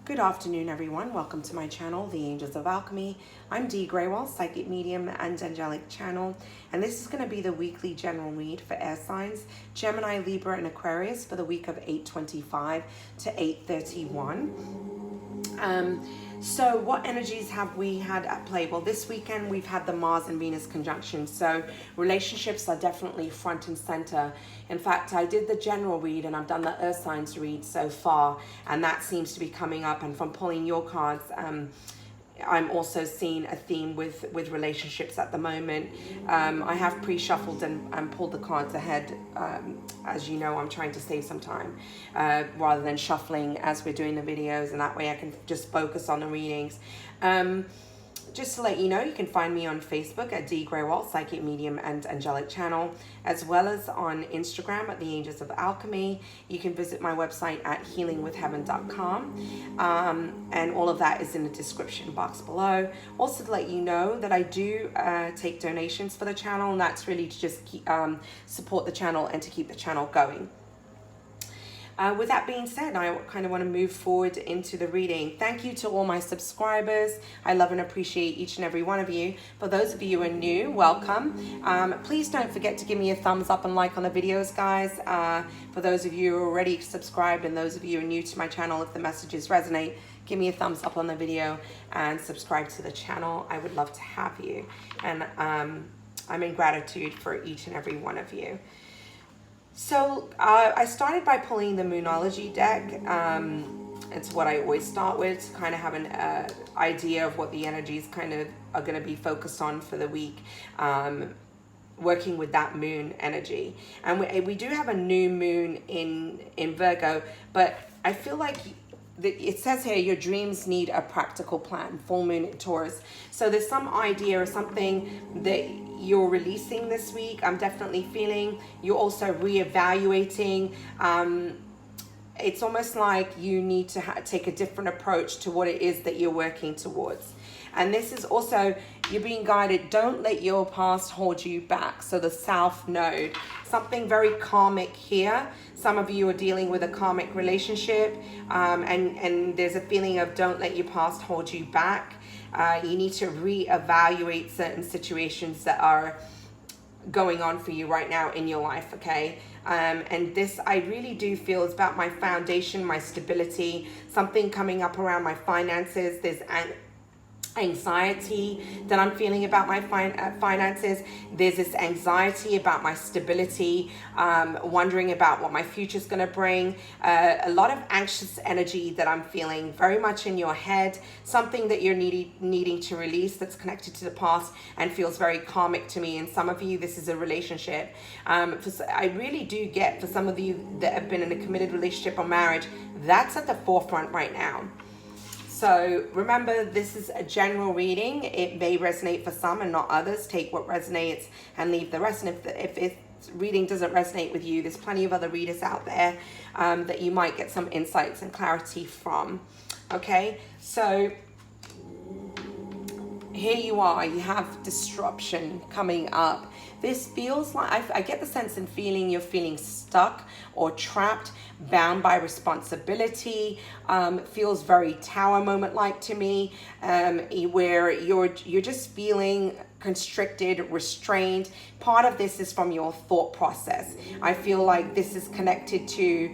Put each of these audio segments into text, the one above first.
Good afternoon, everyone. Welcome to my channel, the Angels of Alchemy. I'm Dee Grewal, Psychic Medium and Angelic Channel, and this is going to be the weekly general read for air signs, Gemini, Libra, and Aquarius for the week of 8/25 to 8/31. So what energies have we had at play? Well, this weekend we've had the Mars and Venus conjunction, so relationships are definitely front and center. In fact, I did the general read and I've done the earth signs read so far, and that seems to be coming up. And from pulling your cards, I'm also seeing a theme with relationships at the moment. I have pre-shuffled and pulled the cards ahead. As you know, I'm trying to save some time rather than shuffling as we're doing the videos, and that way I can just focus on the readings. Just to let you know, you can find me on Facebook at Dee Grewal, Psychic Medium and Angelic Channel, as well as on Instagram at the Angels of Alchemy. You can visit my website at healingwithheaven.com, and all of that is in the description box below. Also to let you know that I do take donations for the channel, and that's really to just keep, support the channel and to keep the channel going. With that being said, I kind of want to move forward into the reading. Thank you to all my subscribers. I love and appreciate each and every one of you. For those of you who are new, welcome. Please don't forget to give me a thumbs up and like on the videos, guys. For those of you who are already subscribed and those of you who are new to my channel, if the messages resonate, give me a thumbs up on the video and subscribe to the channel. I would love to have you. And I'm in gratitude for each and every one of you. So I started by pulling the Moonology deck. It's what I always start with, to kind of have an idea of what the energies kind of are going to be focused on for the week, working with that moon energy. And we do have a new moon in Virgo, but I feel like it says here your dreams need a practical plan. Full moon in Taurus. So there's some idea or something that you're releasing this week. I'm definitely feeling you're also reevaluating. It's almost like you need to take a different approach to what it is that you're working towards. And this is also, you're being guided, don't let your past hold you back. So the South Node, something very karmic here. Some of you are dealing with a karmic relationship, and there's a feeling of don't let your past hold you back. You need to reevaluate certain situations that are going on for you right now in your life, okay? And this, I really do feel, is about my foundation, my stability, something coming up around my finances. There's anxiety that I'm feeling about my finances. There's this anxiety about my stability, wondering about what my future is going to bring. A lot of anxious energy that I'm feeling, very much in your head, something that you're needing to release that's connected to the past and feels very karmic to me. And some of you, this is a relationship. I really do get, for some of you that have been in a committed relationship or marriage, that's at the forefront right now. So remember, this is a general reading. It may resonate for some and not others. Take what resonates and leave the rest. And if reading doesn't resonate with you, there's plenty of other readers out there that you might get some insights and clarity from. Okay, so here you are. You have disruption coming up. This feels like, I get the sense and feeling you're feeling stuck or trapped, bound by responsibility. Feels very Tower moment-like to me, where you're just feeling constricted, restrained. Part of this is from your thought process. I feel like this is connected to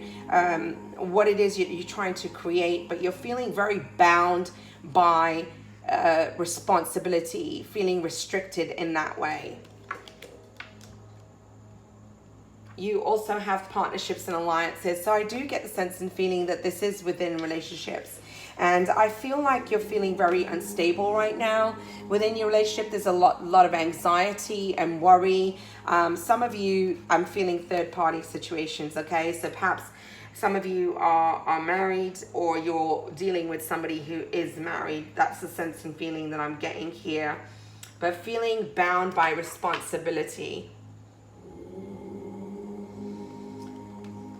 what it is you're trying to create, but you're feeling very bound by responsibility, feeling restricted in that way. You also have partnerships and alliances. So I do get the sense and feeling that this is within relationships. And I feel like you're feeling very unstable right now. Within your relationship, there's a lot of anxiety and worry. Some of you, I'm feeling third-party situations, okay? So perhaps some of you are married, or you're dealing with somebody who is married. That's the sense and feeling that I'm getting here. But feeling bound by responsibility.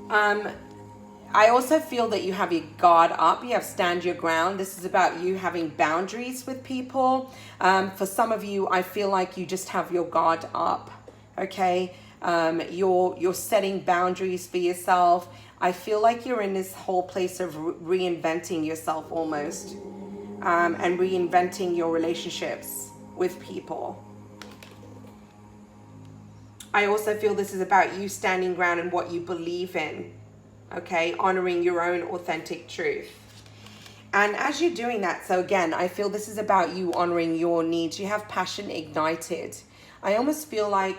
I also feel that you have your guard up. You have stand your ground. This is about you having boundaries with people. For some of you, I feel like you just have your guard up. Okay. You're setting boundaries for yourself. I feel like you're in this whole place of reinventing yourself almost, and reinventing your relationships with people. I also feel this is about you standing ground in what you believe in, okay? Honoring your own authentic truth. And as you're doing that, so again, I feel this is about you honoring your needs. You have passion ignited. I almost feel like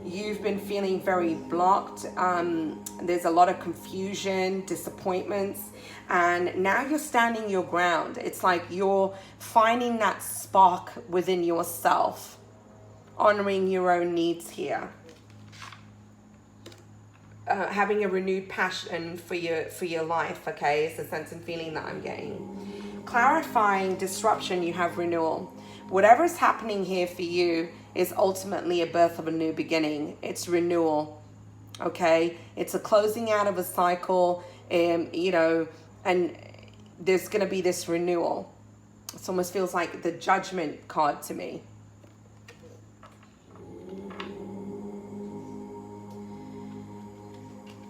you've been feeling very blocked. There's a lot of confusion, disappointments, and now you're standing your ground. It's like you're finding that spark within yourself, honoring your own needs here. Having a renewed passion for your life, okay, is the sense and feeling that I'm getting. Clarifying disruption, you have renewal. Whatever is happening here for you is ultimately a birth of a new beginning. It's renewal, okay? It's a closing out of a cycle, you know, and there's going to be this renewal. It almost feels like the Judgment card to me.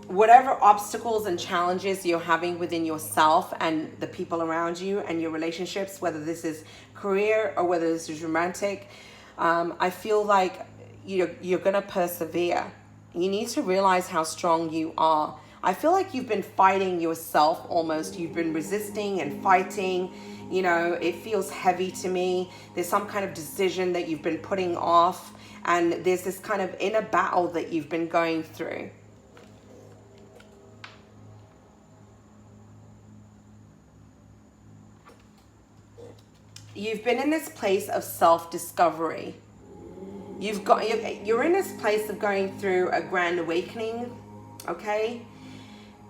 Whatever obstacles and challenges you're having within yourself and the people around you and your relationships, whether this is career or whether this is romantic, I feel like you're going to persevere. You need to realize how strong you are. I feel like you've been fighting yourself almost. You've been resisting and fighting. You know, it feels heavy to me. There's some kind of decision that you've been putting off, and there's this kind of inner battle that you've been going through. You've been in this place of self-discovery. You're in this place of going through a grand awakening, okay?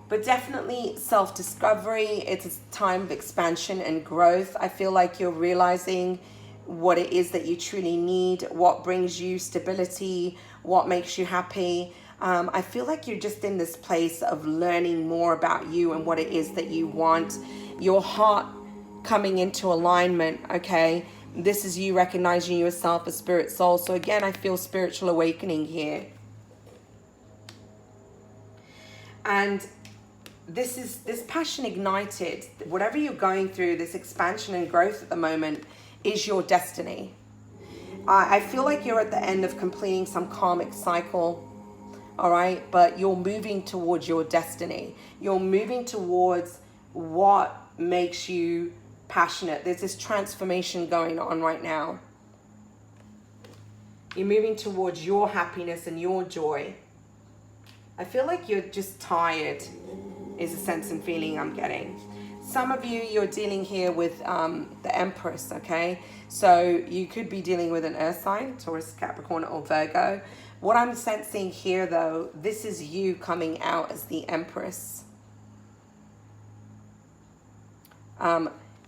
But definitely self-discovery. It's a time of expansion and growth. I feel like you're realizing what it is that you truly need, what brings you stability, what makes you happy. I feel like you're just in this place of learning more about you and what it is that you want. Your heart coming into alignment, okay? This is you recognizing yourself as spirit soul. So again, I feel spiritual awakening here. And this passion ignited, whatever you're going through, this expansion and growth at the moment is your destiny. I feel like you're at the end of completing some karmic cycle, all right? But you're moving towards your destiny. You're moving towards what makes you passionate. There's this transformation going on right now. You're moving towards your happiness and your joy. I feel like you're just tired, is a sense and feeling I'm getting. Some of you, you're dealing here with the Empress, okay? So you could be dealing with an earth sign, Taurus, Capricorn, or Virgo. What I'm sensing here, though, this is you coming out as the Empress.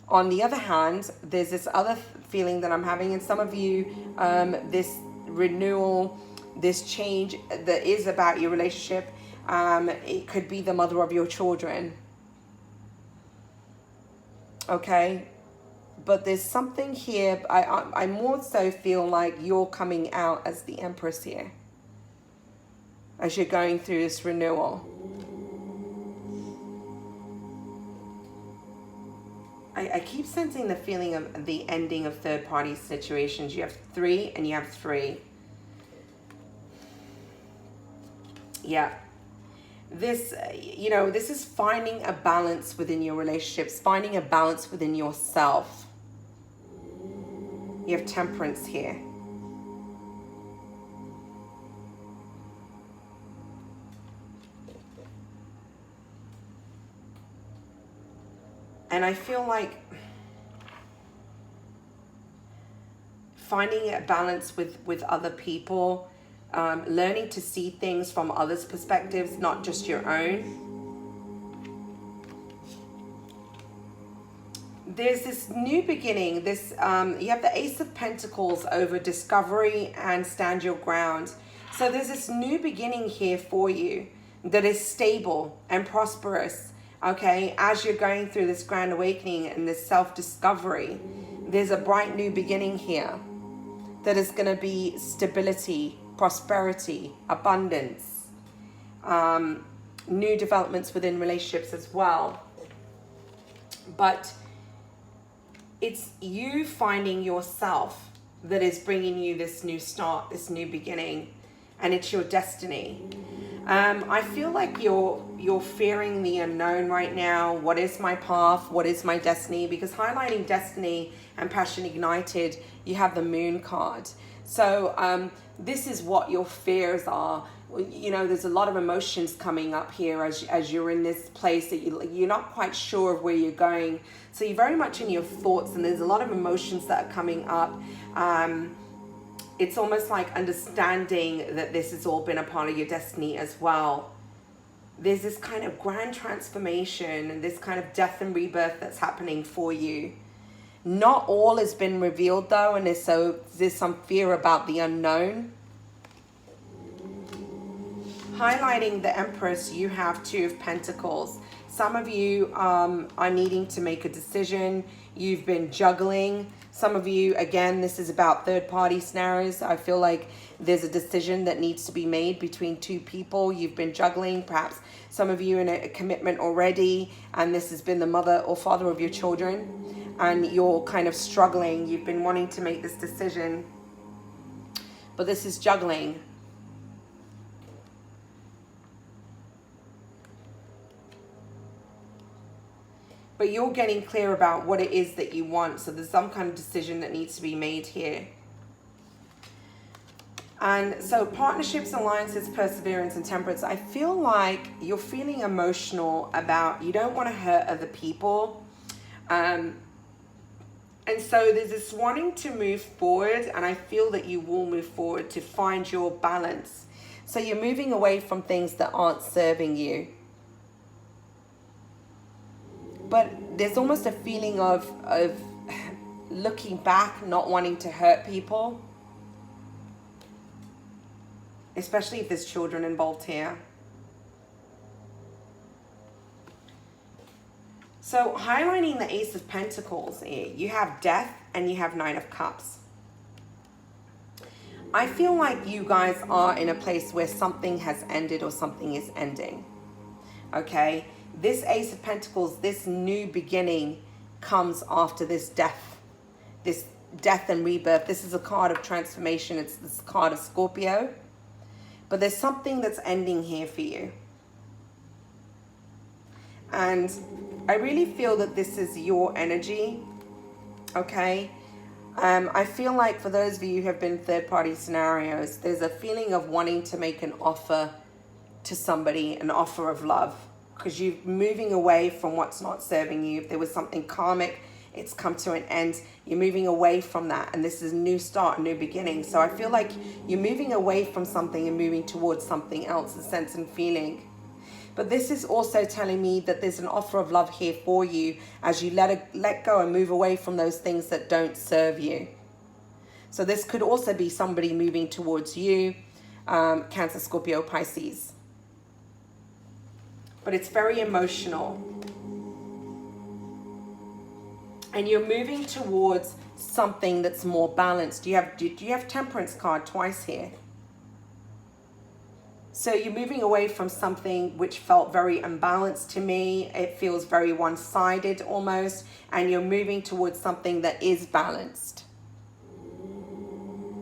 On the other hand, there's this other feeling that I'm having, and some of you, this renewal, this change that is about your relationship, it could be the mother of your children. Okay? But there's something here, I more so feel like you're coming out as the Empress here, as you're going through this renewal. I keep sensing the feeling of the ending of third-party situations. You have 3 and you have 3. Yeah. This, you know, this is finding a balance within your relationships, finding a balance within yourself. You have Temperance here. And I feel like finding a balance with other people, learning to see things from others' perspectives, not just your own. There's this new beginning. This you have the Ace of Pentacles over discovery and stand your ground. So there's this new beginning here for you that is stable and prosperous. Okay, as you're going through this grand awakening and this self-discovery, there's a bright new beginning here that is going to be stability prosperity, abundance, new developments within relationships as well. But it's you finding yourself that is bringing you this new start, this new beginning, and it's your destiny. I feel like you're fearing the unknown right now. What is my path? What is my destiny? Because highlighting destiny and passion ignited, you have the moon card. So this is what your fears are. You know, there's a lot of emotions coming up here as you're in this place that you're not quite sure of where you're going. So you're very much in your thoughts, and there's a lot of emotions that are coming up. It's almost like understanding that this has all been a part of your destiny as well. There's this kind of grand transformation and this kind of death and rebirth that's happening for you. Not all has been revealed though, and there's some fear about the unknown. Highlighting the Empress, you have Two of Pentacles. Some of you are needing to make a decision. You've been juggling. Some of you, again, this is about third-party scenarios. I feel like there's a decision that needs to be made between two people. You've been juggling. Perhaps some of you in a commitment already, and this has been the mother or father of your children, and you're kind of struggling. You've been wanting to make this decision, but this is juggling. But you're getting clear about what it is that you want. So there's some kind of decision that needs to be made here. And so partnerships, alliances, perseverance, and temperance. I feel like you're feeling emotional about, you don't want to hurt other people. And so there's this wanting to move forward, and I feel that you will move forward to find your balance. So you're moving away from things that aren't serving you. But there's almost a feeling of looking back, not wanting to hurt people. Especially if there's children involved here. So highlighting the Ace of Pentacles here, you have Death and you have Nine of Cups. I feel like you guys are in a place where something has ended or something is ending. Okay? This Ace of Pentacles, this new beginning comes after this death and rebirth. This is a card of transformation. It's this card of Scorpio. But there's something that's ending here for you. And I really feel that this is your energy. Okay? I feel like for those of you who have been third-party scenarios, there's a feeling of wanting to make an offer to somebody, an offer of love. Because you're moving away from what's not serving you. If there was something karmic, it's come to an end. You're moving away from that. And this is a new start, a new beginning. So I feel like you're moving away from something and moving towards something else, a sense and feeling. But this is also telling me that there's an offer of love here for you as you let go and move away from those things that don't serve you. So this could also be somebody moving towards you, Cancer, Scorpio, Pisces. But it's very emotional. And you're moving towards something that's more balanced. Do you have Temperance card twice here? So you're moving away from something which felt very unbalanced to me. It feels very one-sided almost. And you're moving towards something that is balanced.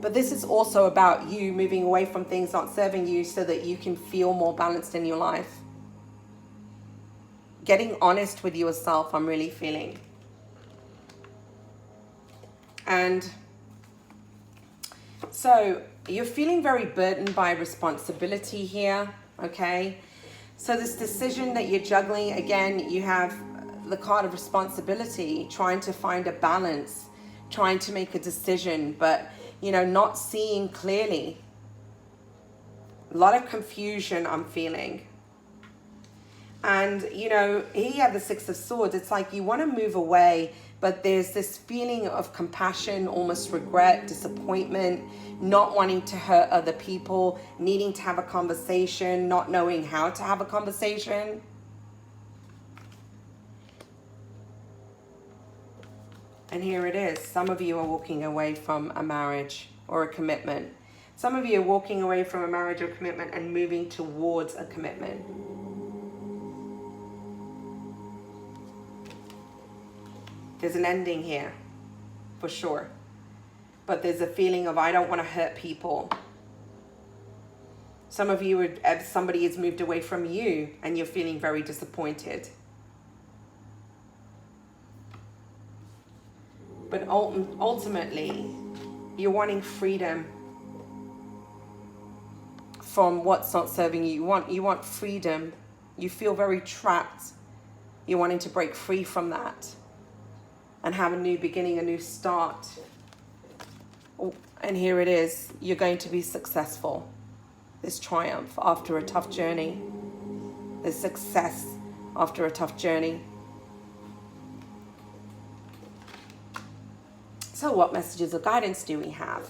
But this is also about you moving away from things not serving you so that you can feel more balanced in your life. Getting honest with yourself, I'm really feeling. And so you're feeling very burdened by responsibility here, okay? So this decision that you're juggling, again, you have the card of responsibility, trying to find a balance, trying to make a decision, but, you know, not seeing clearly. A lot of confusion I'm feeling. And, you know, here you have the Six of Swords. It's like you want to move away, but there's this feeling of compassion, almost regret, disappointment, not wanting to hurt other people, needing to have a conversation, not knowing how to have a conversation. And here it is. Some of you are walking away from a marriage or a commitment. Some of you are walking away from a marriage or commitment and moving towards a commitment. There's an ending here, for sure. But there's a feeling of, I don't want to hurt people. Some of you, somebody has moved away from you and you're feeling very disappointed. But ultimately, you're wanting freedom from what's not serving you. You want freedom. You feel very trapped. You're wanting to break free from that and have a new beginning, a new start. And here it is. You're going to be successful. This triumph after a tough journey. This success after a tough journey. So what messages of guidance do we have?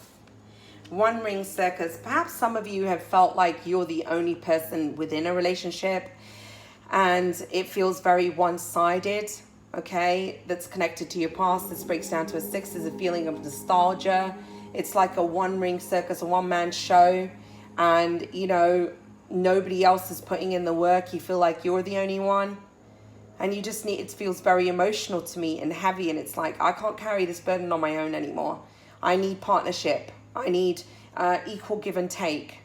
One ring circus. Perhaps some of you have felt like you're the only person within a relationship and it feels very one-sided, okay? That's connected to your past. This breaks down to a 6. There's a feeling of nostalgia. It's like a one-ring circus, a one-man show. And, you know, nobody else is putting in the work. You feel like you're the only one. And you just need, it feels very emotional to me and heavy. And it's like, I can't carry this burden on my own anymore. I need partnership. I need equal give and take.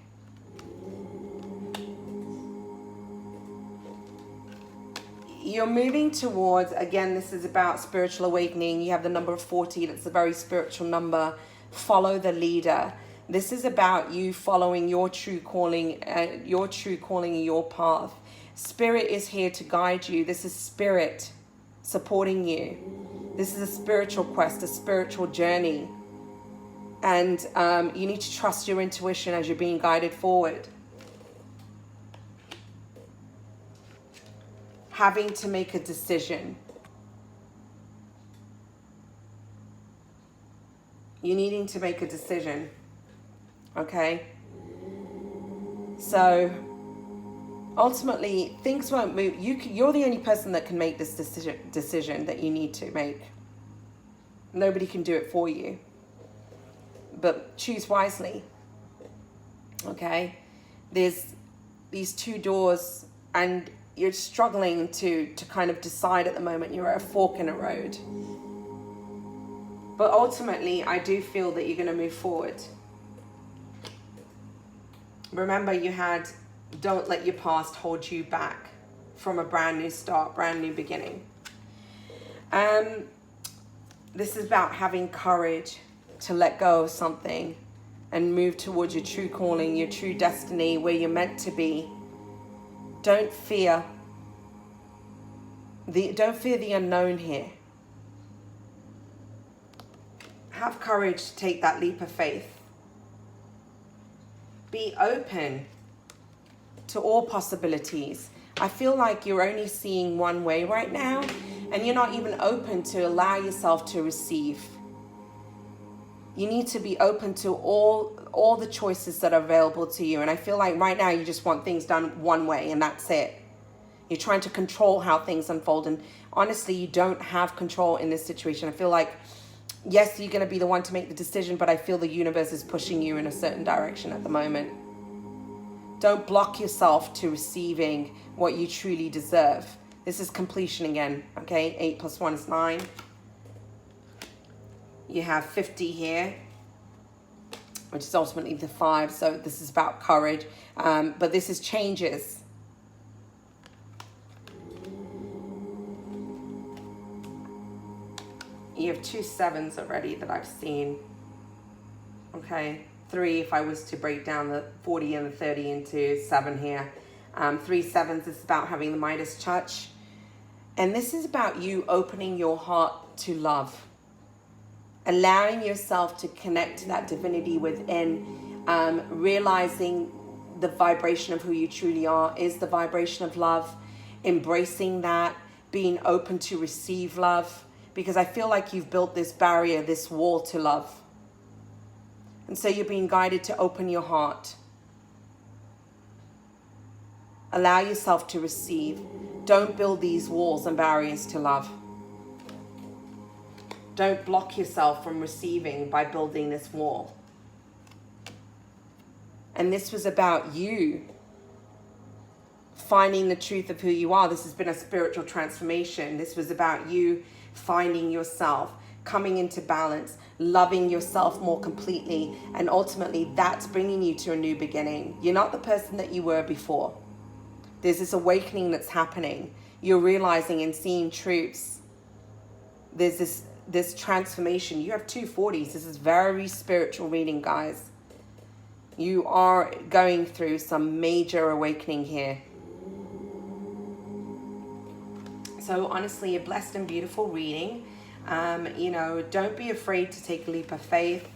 You're moving towards, again, this is about spiritual awakening. You have the number 40. That's a very spiritual number. Follow the leader. This is about you following your true calling and your path. Spirit is here to guide you. This is spirit supporting you. This is a spiritual quest, a spiritual journey. And you need to trust your intuition as you're being guided forward. Having to make a decision. You're needing to make a decision. Okay? So ultimately, things won't move. You're the only person that can make this decision that you need to make. Nobody can do it for you. But choose wisely. Okay? There's these 2 doors and you're struggling to kind of decide at the moment. You're at a fork in a road. But ultimately, I do feel that you're going to move forward. Remember, you had, don't let your past hold you back from a brand new start, brand new beginning. This is about having courage to let go of something and move towards your true calling, your true destiny, where you're meant to be. Don't fear the unknown here. Have courage to take that leap of faith. Be open to all possibilities. I feel like you're only seeing one way right now, and you're not even open to allow yourself to receive. You need to be open to all the choices that are available to you. And I feel like right now you just want things done one way and that's it. You're trying to control how things unfold. And honestly, you don't have control in this situation. I feel like, yes, you're going to be the one to make the decision, but I feel the universe is pushing you in a certain direction at the moment. Don't block yourself to receiving what you truly deserve. This is completion again, okay? 8 + 1 is 9. You have 50 here, which is ultimately the 5. So this is about courage. But this is changes. You have 2 7s already that I've seen. Okay. 3 if I was to break down the 40 and the 30 into 7 here. 3 7s is about having the Midas touch. And this is about you opening your heart to love. Allowing yourself to connect to that divinity within, realizing the vibration of who you truly are is the vibration of love, embracing that, being open to receive love, because I feel like you've built this barrier, this wall to love. And so you're being guided to open your heart. Allow yourself to receive. Don't build these walls and barriers to love. Don't block yourself from receiving by building this wall. And this was about you finding the truth of who you are. This has been a spiritual transformation. This was about you finding yourself, coming into balance, loving yourself more completely. And ultimately, that's bringing you to a new beginning. You're not the person that you were before. There's this awakening that's happening. You're realizing and seeing truths. There's this transformation. You have 240s. This is very spiritual reading, guys. You are going through some major awakening here. So honestly, a blessed and beautiful reading. You know, don't be afraid to take a leap of faith.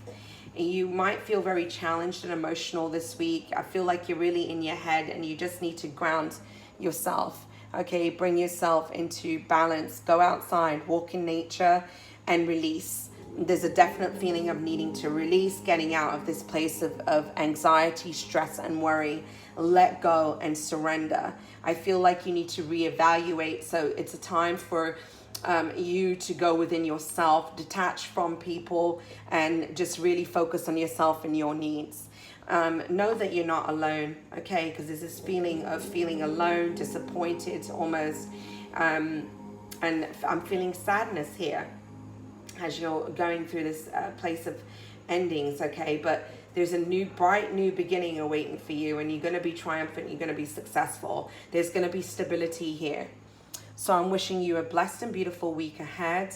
You might feel very challenged and emotional this week. I feel like you're really in your head and you just need to ground yourself. Okay, bring yourself into balance. Go outside, walk in nature, and release. There's a definite feeling of needing to release, getting out of this place of anxiety, stress, and worry. Let go and surrender. I feel like you need to reevaluate. So it's a time for you to go within yourself, detach from people, and just really focus on yourself and your needs. Know that you're not alone, okay? Because there's this feeling of feeling alone, disappointed almost. And I'm feeling sadness here as you're going through this place of endings, okay? But there's a new, bright new beginning awaiting for you, and you're going to be triumphant, you're going to be successful. There's going to be stability here. So I'm wishing you a blessed and beautiful week ahead.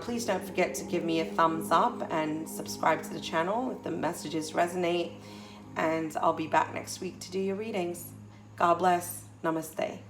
Please don't forget to give me a thumbs up and subscribe to the channel if the messages resonate. And I'll be back next week to do your readings. God bless. Namaste.